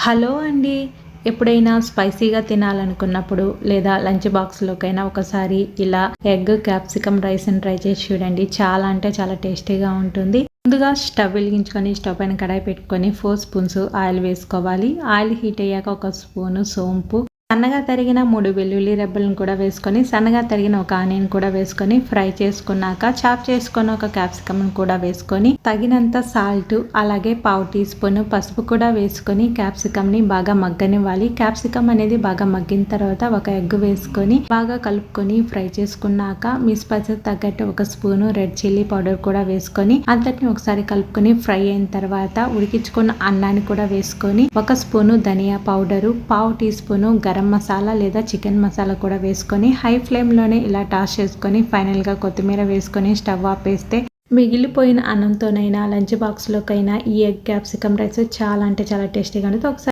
Hello అండి. ఎప్పుడైనా స్పైసీగా తినాలనుకున్నప్పుడు లేదా లంచ్ బాక్స్‌లోకైనా ఒకసారి ఇలా ఎగ్ క్యాప్సికమ్ రైస్‌ని ట్రై చేసి చూడండి. చాలా అంటే చాలా టేస్టీగా ఉంటుంది. ముందుగా స్టవ్ వెలిగించుకొని స్టవ్ పైన కడాయి పెట్టుకొని 4 స్పూన్స్ ఆయిల్ వేసుకోవాలి. ఆయిల్ హీట్ అయ్యాక ఒక స్పూను సోంపు, సన్నగా తరిగిన 3 వెల్లుల్లి రెబ్బలను కూడా వేసుకొని, సన్నగా తరిగిన ఒక ఆనియన్ కూడా వేసుకొని ఫ్రై చేసుకున్నాక చాప్ చేసుకున్న ఒక క్యాప్సికమ్‌ని కూడా వేసుకొని, తగినంత సాల్ట్ అలాగే పావు టీ స్పూన్ పసుపు కూడా వేసుకొని క్యాప్సికమ్‌ని బాగా మగ్గనివ్వాలి. క్యాప్సికమ్ అనేది బాగా మగ్గిన తర్వాత ఒక ఎగ్ వేసుకొని బాగా కలుపుకొని ఫ్రై చేసుకున్నాక మీ స్పైసెస్ తగ్గట్టు ఒక స్పూను రెడ్ చిల్లీ పౌడర్ కూడా వేసుకొని అంతటిని ఒకసారి కలుపుకొని ఫ్రై అయిన తర్వాత ఉడికించుకున్న అన్నాన్ని కూడా వేసుకొని ఒక స్పూను ధనియా పౌడరు, పావు టీ స్పూను గరం మసాలా లేదా చికెన్ మసాలా కూడా వేసుకొని హై ఫ్లేమ్లోనే ఇలా టాస్ చేసుకొని ఫైనల్గా కొత్తిమీర వేసుకొని స్టవ్ ఆపేస్తే మిగిలిపోయిన అన్నంతోనైనా లంచ్ బాక్స్లోకైనా ఈ ఎగ్ క్యాప్సికమ్ రైస్ చాలా అంటే చాలా టేస్టీగా ఉంటుంది. ఒకసారి